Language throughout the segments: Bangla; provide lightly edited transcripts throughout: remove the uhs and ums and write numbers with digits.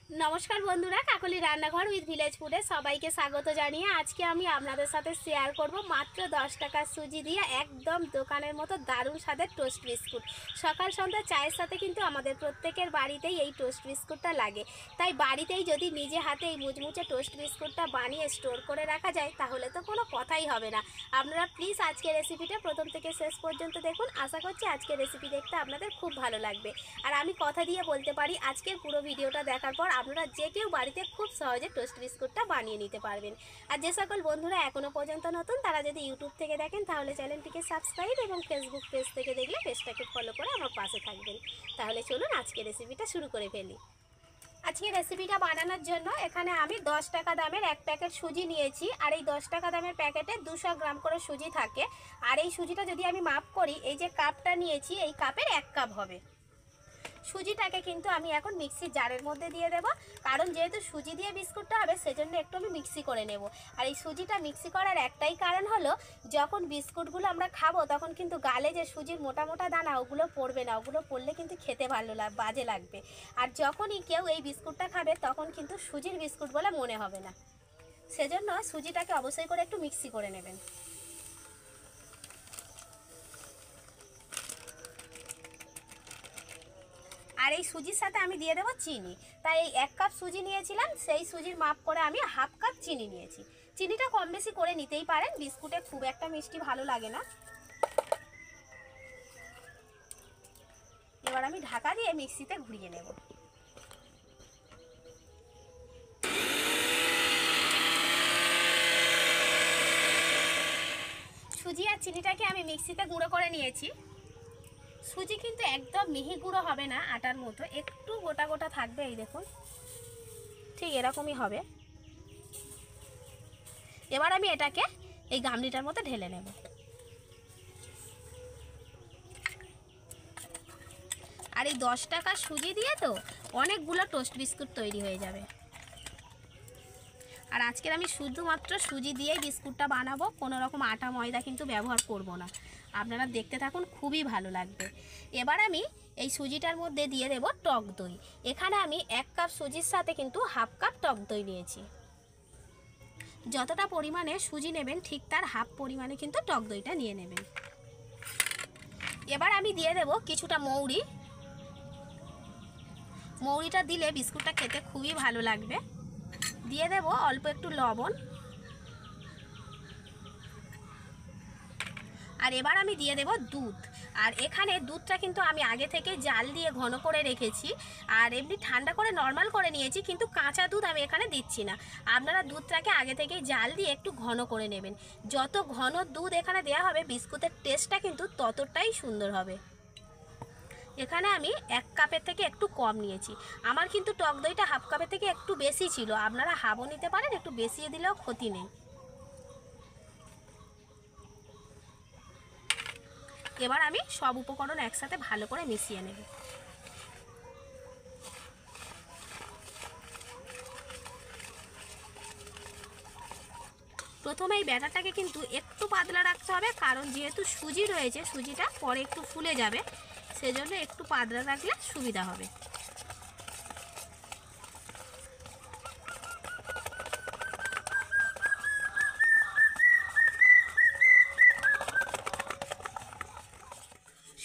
নমস্কার বন্ধুরা, কাকলি রান্নাঘর উইথ ভিলেজ ফুডে সবাইকে স্বাগত জানিয়ে আজকে আমি আপনাদের সাথে শেয়ার করব মাত্র 10 টাকার সুজি দিয়ে একদম দোকানের মতো দারুণ স্বাদের টোস্ট বিস্কুট। সকাল সন্ধ্যা চায়ের সাথে কিন্তু আমাদের প্রত্যেকের বাড়িতেই এই টোস্ট বিস্কুটটা লাগে, তাই বাড়িতেই যদি নিজে হাতে এই মুচমুচে টোস্ট বিস্কুটটা বানিয়ে স্টোর করে রাখা যায় তাহলে তো কোনো কথাই হবে না। আপনারা প্লিজ আজকের রেসিপিটা প্রথম থেকে শেষ পর্যন্ত দেখুন। আশা করছি আজকের রেসিপি দেখতে আপনাদের খুব ভালো লাগবে। আর আমি কথা দিয়ে বলতে পারি আজকের পুরো ভিডিওটা দেখার পর আপনারা যে কেউ বাড়িতে খুব সহজে টোস্ট বিস্কুটটা বানিয়ে নিতে পারবেন। আর যে সকল বন্ধুরা এখনও পর্যন্ত নতুন তারা যদি ইউটিউব থেকে দেখেন তাহলে চ্যানেলটিকে সাবস্ক্রাইব এবং ফেসবুক পেজ থেকে দেখলে পেজটাকে ফলো করে আমার পাশে থাকবেন। তাহলে চলুন আজকের রেসিপিটা শুরু করে ফেলি। আজকে রেসিপিটা বানানোর জন্য এখানে আমি 10 টাকা দামের এক প্যাকেট সুজি নিয়েছি। আর এই 10 টাকা দামের প্যাকেটে 200 গ্রাম করে সুজি থাকে। আর এই সুজিটা যদি আমি মাপ করি, এই যে কাপটা নিয়েছি এই কাপের 1 কাপ হবে। সুজিটাকে কিন্তু আমি এখন মিক্সির জারের মধ্যে দিয়ে দেব, কারণ যেহেতু সুজি দিয়ে বিস্কুটটা হবে সেজন্য একটু আমি মিক্সি করে নেব। আর এই সুজিটা মিক্সি করার একটাই কারণ হলো, যখন বিস্কুটগুলো আমরা খাবো তখন কিন্তু গালে যে সুজির মোটা মোটা দানা ওগুলো পড়বে না, ওগুলো পড়লে কিন্তু খেতে বাজে লাগবে। আর যখনই কেউ এই বিস্কুটটা খাবে তখন কিন্তু সুজির বিস্কুট বলে মনে হবে না। সেজন্য সুজিটাকে অবশ্যই করে একটু মিক্সি করে নেবেন। আর এই সুজির সাথে আমি দিয়ে দেবো চিনি। তাই এই 1 কাপ সুজি নিয়েছিলাম, সেই সুজির মাপ করে আমি হাফ কাপ চিনি নিয়েছি। চিনিটা কম বেশি করে নিতেই পারেন, বিস্কুটে খুব একটা মিষ্টি ভালো লাগে না। এবার আমি ঢাকা দিয়ে মিক্সিতে ঘুরিয়ে নেব। সুজি আর চিনিটাকে আমি মিক্সিতে গুঁড়ো করে নিয়েছি। সুজি কিন্তু একদম মিহি গুঁড়ো হবে না, আটার মতো একটু গোটা গোটা থাকবে। এই দেখুন, ঠিক এরকমই হবে। এবার আমি এটাকে এই গামলিটার মধ্যে ঢেলে নেব। আর এই 10 টাকা সুজি দিয়ে তো অনেকগুলো টোস্ট বিস্কুট তৈরি হয়ে যাবে। আর আজকের আমি শুধুমাত্র সুজি দিয়েই বিস্কুটটা বানাবো, কোনো রকম আটা ময়দা কিন্তু ব্যবহার করব না। আপনারা দেখতে থাকুন, খুবই ভালো লাগবে। এবার আমি এই সুজিটার মধ্যে দিয়ে দেব টক দই। এখানে আমি 1 কাপ সুজির সাথে কিন্তু হাফ কাপ টক দই নিয়েছি। যতটা পরিমাণে সুজি নেবেন ঠিক তার হাফ পরিমাণে কিন্তু টক দইটা নিয়ে নেবেন। এবার আমি দিয়ে দেব কিছুটা মৌরি। মৌরিটা দিলে বিস্কুটটা খেতে খুবই ভালো লাগবে। দিয়ে দেব অল্প একটু লবণ। আর এবার আমি দিয়ে দেব দুধ। আর এখানে দুধটা কিন্তু আমি আগে থেকে জাল দিয়ে ঘন করে রেখেছি, আর এমনি ঠান্ডা করে নর্মাল করে নিয়েছি, কিন্তু কাঁচা দুধ আমি এখানে দিচ্ছি না। আপনারা দুধটাকে আগে থেকে জাল দিয়ে একটু ঘন করে নেবেন। যত ঘন দুধ এখানে দেওয়া হবে বিস্কুটের টেস্টটা কিন্তু ততটাই সুন্দর হবে। এখানে আমি 1 কাপের থেকে একটু কম নিয়েছি। আমার কিন্তু টক দইটা হাফ কাপের থেকে একটু বেশি ছিল, আপনারা হাফও নিতে পারেন, একটু বেশি দিলেও ক্ষতি নেই। এবার আমি সব উপকরণ একসাথে ভালো করে মিশিয়ে নেব। প্রথমে এই ব্যাটারটাকে কিন্তু একটু পাতলা রাখতে হবে, কারণ যেহেতু সুজি রয়েছে সুজিটা পরে একটু ফুলে যাবে, সেজন্য একটু পাতলা রাখলে সুবিধা হবে।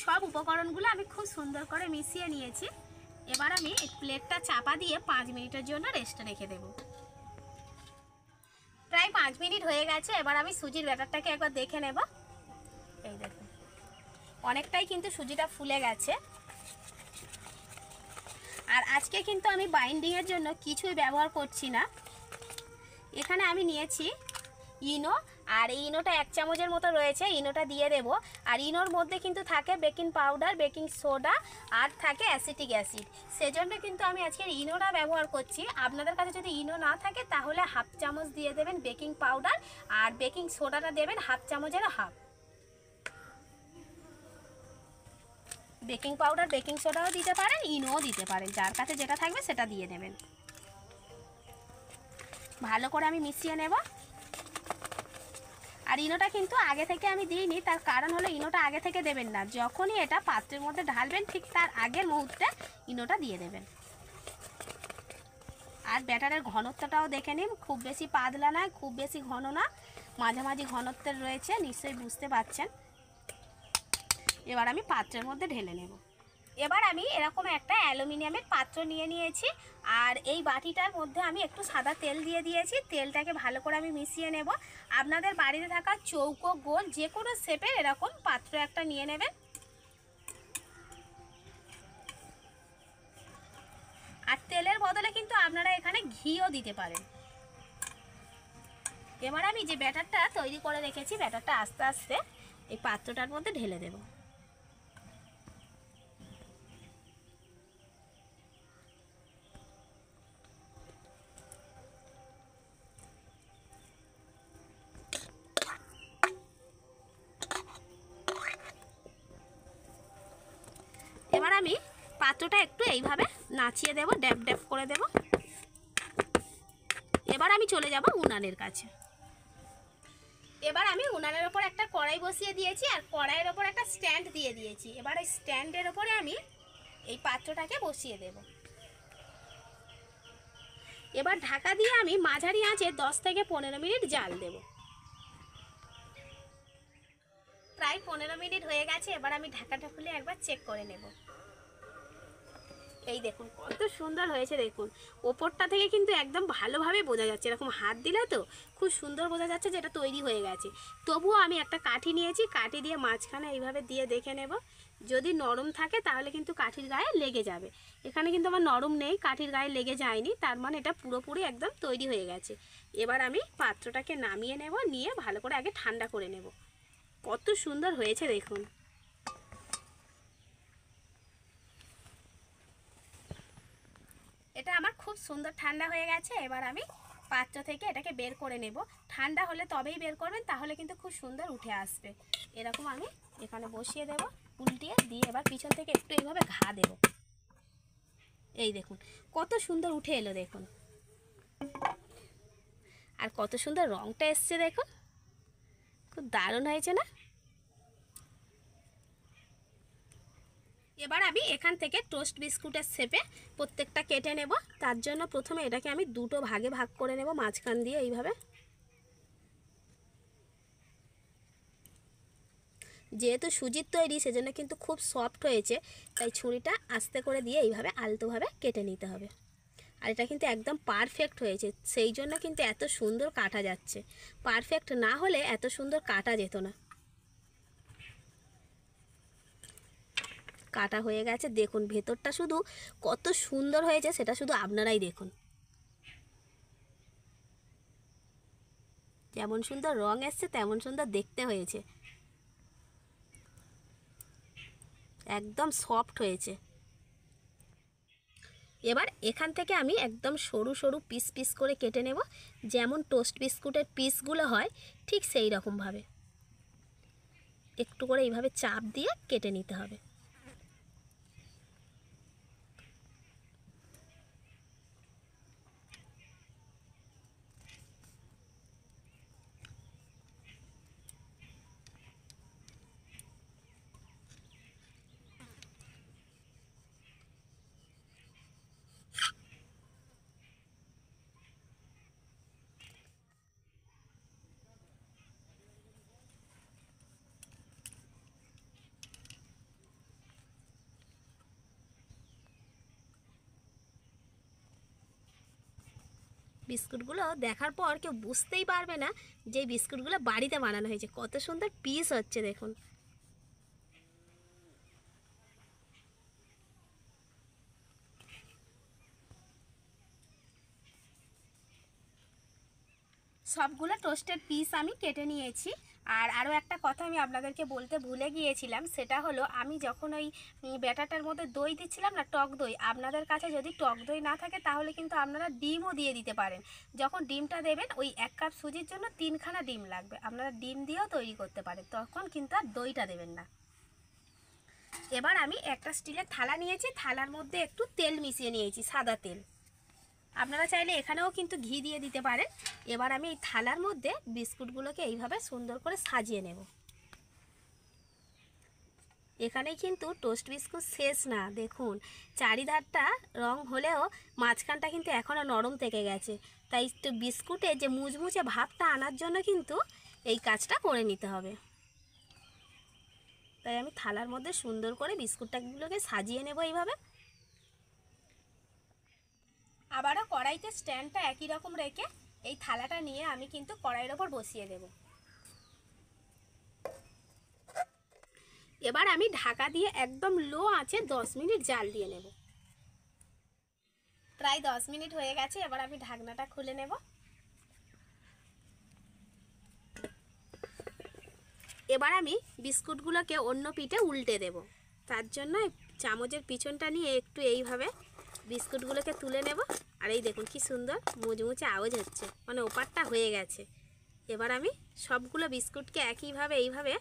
সব উপকরণগুলো আমি খুব সুন্দর করে মিশিয়ে নিয়েছি। এবার আমি এই প্লেটটা চাপা দিয়ে 5 মিনিটের জন্য রেস্টে রেখে দেব। প্রায় 5 মিনিট হয়ে গেছে। এবার আমি সুজির ব্যাটারটাকে একবার দেখে নেব। এই দেখুন, অনেকটাই কিন্তু সুজিটা ফুলে গেছে। আর আজকে কিন্তু আমি বাইন্ডিংয়ের জন্য কিছুই ব্যবহার করছি না। এখানে আমি নিয়েছি ইনো, আর এই ইনোটা 1 চামচের মতো রয়েছে, ইনোটা দিয়ে দেব। আর ইনোর মধ্যে কিন্তু থাকে বেকিং পাউডার, বেকিং সোডা, আর থাকে অ্যাসিটিক অ্যাসিড। সেজন্য কিন্তু আমি আজকের ইনোটা ব্যবহার করছি। আপনাদের কাছে যদি ইনো না থাকে তাহলে হাফ চামচ দিয়ে দেবেন বেকিং পাউডার, আর বেকিং সোডাটা দেবেন হাফ চামচের হাফ। বেকিং পাউডার বেকিং সোডাও দিতে পারেন, ইনোও দিতে পারেন, যার কাছে যেটা থাকবে সেটা দিয়ে দেবেন। ভালো করে আমি মিশিয়ে নেব। আর ইনোটা কিন্তু আগে থেকে আমি দিইনি, তার কারণ হলো ইনোটা আগে থেকে দেবেন না, যখনই এটা পাত্রের মধ্যে ঢালবেন ঠিক তার আগের মুহূর্তে ইনোটা দিয়ে দেবেন। ব্যাটারের ঘনত্বটাও দেখে নিন, খুব বেশি পাতলা নয়, খুব বেশি ঘন না, মাঝামাঝি ঘনত্বের রয়েছে, নিশ্চয়ই বুঝতে পারছেন। এবার আমি পাত্রের মধ্যে ঢেলে নেব। এবার আমি এরকম একটা অ্যালুমিনিয়ামের পাত্র নিয়ে নিয়েছি, আর এই বাটিটার মধ্যে আমি একটু সাদা তেল দিয়ে দিয়েছি। তেলটাকে ভালো করে আমি মিশিয়ে নেব। আপনাদের বাড়িতে থাকা চৌকো, গোল যে কোনো শেপের এরকম পাত্র একটা নিয়ে নেবেন। আর তেলের বদলে কিন্তু আপনারা এখানে ঘিও দিতে পারেন। এবার আমি যে ব্যাটারটা তৈরি করে রেখেছি, ব্যাটারটা আস্তে আস্তে এই পাত্রটার মধ্যে ঢেলে দেব। এবার আমি পাত্রটা একটু এইভাবে নাচিয়ে দেব, ড্যাপ ড্যাপ করে দেব। এবার আমি চলে যাব উনানের কাছে। এবার আমি উনানের ওপর একটা কড়াই বসিয়ে দিয়েছি, আর কড়াইয়ের ওপর একটা স্ট্যান্ড দিয়ে দিয়েছি। এবার এই স্ট্যান্ডের ওপরে আমি এই পাত্রটাকে বসিয়ে দেব। এবার ঢাকা দিয়ে আমি মাঝারি আঁচে 10 থেকে 15 মিনিট জাল দেব। প্রায় 15 মিনিট হয়ে গেছে। এবার আমি ঢাকাটা খুলে একবার চেক করে নেব। এই দেখুন কত সুন্দর হয়েছে। দেখুন ওপরটা থেকে কিন্তু একদম ভালোভাবে বোঝা যাচ্ছে, এরকম হাত দিলে তো খুব সুন্দর বোঝা যাচ্ছে যে এটা তৈরি হয়ে গেছে। তবুও আমি একটা কাঠি নিয়েছি, কাঠি দিয়ে মাঝখানে এইভাবে দিয়ে দেখে নেব। যদি নরম থাকে তাহলে কিন্তু কাঠির গায়ে লেগে যাবে। এখানে কিন্তু আমার নরম নেই, কাঠির গায়ে লেগে যায়নি, তার মানে এটা পুরোপুরি একদম তৈরি হয়ে গেছে। এবার আমি পাত্রটাকে নামিয়ে নেব, নিয়ে ভালো করে আগে ঠান্ডা করে নেব। কত সুন্দর হয়েছে দেখুন। এটা আমার খুব সুন্দর ঠান্ডা হয়ে গেছে। এবার আমি পাত্র থেকে এটাকে বের করে নেব। ঠান্ডা হলে তবেই বের করবেন, তাহলে কিন্তু খুব সুন্দর উঠে আসবে। এরকম আমি এখানে বসিয়ে দেব, উল্টিয়ে দিয়ে এবার পিছন থেকে একটু এইভাবে ঘা দেব। এই দেখুন কত সুন্দর উঠে এলো দেখুন। আর কত সুন্দর রঙটা এসছে দেখুন, খুব দারুণ হয়েছে না? এবার আমি এখান থেকে টোস্ট বিস্কুটের শেপে প্রত্যেকটা কেটে নেব। তার জন্য প্রথমে এটাকে আমি দুটো ভাগে ভাগ করে নেব, মাঝখান দিয়ে এইভাবে। যেহেতু সুজির তৈরি সেজন্য কিন্তু খুব সফট হয়েছে, তাই ছুরিটা আস্তে করে দিয়ে এইভাবে আলতোভাবে কেটে নিতে হবে। আর এটা কিন্তু একদম পারফেক্ট হয়েছে, সেই জন্য কিন্তু এত সুন্দর কাটা যাচ্ছে। পারফেক্ট না হলে এত সুন্দর কাটা যেত না। কাটা হয়ে গেছে দেখুন, ভেতরটা শুধু কত সুন্দর হয়েছে সেটা শুধু আপনারাই দেখুন। যেমন সুন্দর রং এসছে তেমন সুন্দর দেখতে হয়েছে, একদম সফট হয়েছে। এবার এখান থেকে আমি একদম সরু সরু পিস পিস করে কেটে নেব, যেমন টোস্ট বিস্কুটের পিসগুলো হয় ঠিক সেই রকমভাবে একটু করে এইভাবে চাপ দিয়ে কেটে নিতে হবে। বিস্কুটগুলো দেখার পর কেউ বুঝতেই পারবে না যে বিস্কুটগুলো বাড়িতে বানানো হয়েছে। কত সুন্দর পিস হচ্ছে দেখুন। সবগুলো টোস্টের পিস আমি কেটে নিয়েছি। আর আরও একটা কথা আমি আপনাদেরকে বলতে ভুলে গিয়েছিলাম, সেটা হলো আমি যখন ওই ব্যাটারটার মধ্যে দই দিচ্ছিলাম না, টক দই, আপনাদের কাছে যদি টক দই না থাকে তাহলে কিন্তু আপনারা ডিমও দিয়ে দিতে পারেন। যখন ডিমটা দেবেন ওই 1 কাপ সুজির জন্য 3খানা ডিম লাগবে, আপনারা ডিম দিয়েও তৈরি করতে পারেন, তখন কিন্তু আর দইটা দেবেন না। এবার আমি একটা স্টিলের থালা নিয়েছি, থালার মধ্যে একটু তেল মিশিয়ে নিয়েছি, সাদা তেল। আপনারা চাইলে এখানেও কিন্তু ঘি দিয়ে দিতে পারেন। এবার আমি এই থালার মধ্যে বিস্কুটগুলোকে এইভাবে সুন্দর করে সাজিয়ে নেব। এখানে কিন্তু টোস্ট বিস্কুট শেষ না, দেখুন চারিধারটা রং হলেও মাঝখানটা কিন্তু এখনও নরম থেকে গেছে। তাই তো বিস্কুটে যে মুচমুচে ভাবটা আনার জন্য কিন্তু এই কাজটা করে নিতে হবে। তাই আমি থালার মধ্যে সুন্দর করে বিস্কুটটাগুলোকে সাজিয়ে নেব এইভাবে। আবারও কড়াইতে স্ট্যান্ডটা একই রকম রেখে এই থালাটা নিয়ে আমি কিন্তু কড়াইয়ের ওপর বসিয়ে দেব। এবার আমি ঢাকা দিয়ে একদম লো আঁচে 10 মিনিট জাল দিয়ে নেব। প্রায় 10 মিনিট হয়ে গেছে, এবার আমি ঢাকনাটা খুলে নেব। এবার আমি বিস্কুটগুলোকে অন্য পিঠে উল্টে দেব। তার জন্য চামচের পিছনটা নিয়ে একটু এইভাবে বিস্কুটগুলোকে তুলে নেব। আর এই দেখুন কি সুন্দর মুচমুচে আওয়াজ হচ্ছে, মানে ওপারটা হয়ে গেছে। এবার আমি সবগুলো বিস্কুটকে একইভাবে এইভাবে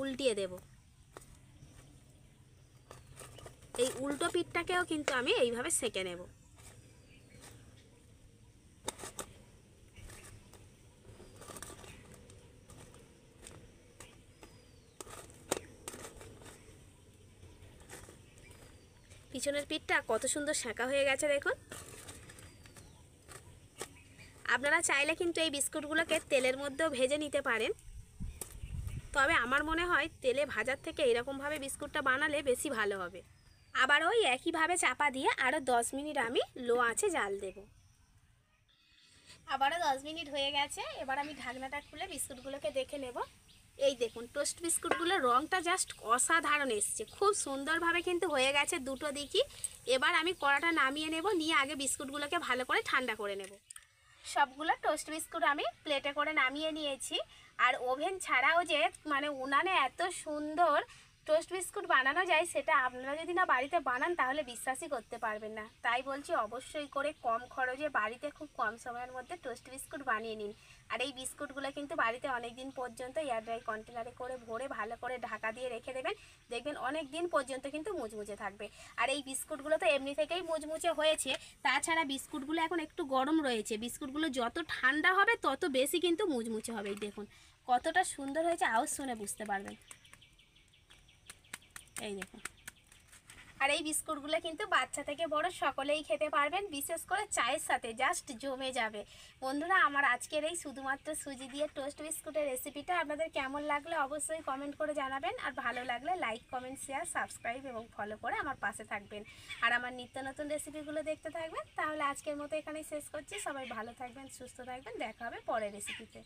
উল্টিয়ে দেব। এই উল্টো পিঠটাকেও কিন্তু আমি এইভাবে সেঁকে নেব। পিছনের পিঠটা কত সুন্দর সেঁকা হয়ে গেছে দেখুন। আপনারা চাইলে কিন্তু এই বিস্কুটগুলোকে তেলের মধ্যেও ভেজে নিতে পারেন, তবে আমার মনে হয় তেলে ভাজার থেকে এরকমভাবে বিস্কুটটা বানালে বেশি ভালো হবে। আবার ওই একইভাবে চাপা দিয়ে আরও 10 মিনিট আমি লো আঁচে জাল দেব। আবারও 10 মিনিট হয়ে গেছে, এবার আমি ঢাকনাটা খুলে বিস্কুটগুলোকে দেখে নেব। এই দেখুন টোস্ট বিস্কুটগুলোর রঙটা জাস্ট অসাধারণ এসছে, খুব সুন্দরভাবে কিন্তু হয়ে গেছে দুটো দিকই। এবার আমি কড়াটা নামিয়ে নেব, নিয়ে আগে বিস্কুটগুলোকে ভালো করে ঠান্ডা করে নেব। সবগুলো টোস্ট বিস্কুট আমি প্লেটে করে নামিয়ে নিয়েছি। আর ওভেন ছাড়াও যে মানে উনানে এত সুন্দর টোস্ট বিস্কুট বানানো যায় সেটা আপনারা যদি না বাড়িতে বানান তাহলে বিশ্বাসই করতে পারবেন না। তাই বলছি অবশ্যই করে কম খরচে বাড়িতে খুব কম সময়ের মধ্যে টোস্ট বিস্কুট বানিয়ে নিন। আর এই বিস্কুটগুলো কিন্তু বাড়িতে অনেক দিন পর্যন্ত এয়ার ড্রাই কন্টেনারে করে ভরে ভালো করে ঢাকা দিয়ে রেখে দেবেন, দেখবেন অনেক দিন পর্যন্ত কিন্তু মুচমুচে থাকবে। আর এই বিস্কুটগুলো তো এমনি থেকেই মুচমুচে হয়েছে, তাছাড়া বিস্কুটগুলো এখন একটু গরম রয়েছে। বিস্কুটগুলো যত ঠান্ডা হবে তত বেশি কিন্তু মুচমুচে হবে। দেখুন কতটা সুন্দর হয়েছে, আওয়াজ শুনে বুঝতে পারবেন। এই দেখুন। আর এই বিস্কুটগুলো কিন্তু বাচ্চা থেকে বড় সকলেই খেতে পারবেন, বিশেষ করে চায়ের সাথে জাস্ট জমে যাবে। বন্ধুরা আমার আজকের এই শুধুমাত্র সুজি দিয়ে টোস্ট বিস্কুটের রেসিপিটা আপনাদের কেমন লাগলো অবশ্যই কমেন্ট করে জানাবেন। আর ভালো লাগলে লাইক কমেন্ট শেয়ার সাবস্ক্রাইব এবং ফলো করে আমার পাশে থাকবেন আর আমার নিত্য নতুন রেসিপিগুলো দেখতে থাকবেন। তাহলে আজকের মতো এখানেই শেষ করছি। সবাই ভালো থাকবেন, সুস্থ থাকবেন, দেখা হবে পরের রেসিপিতে।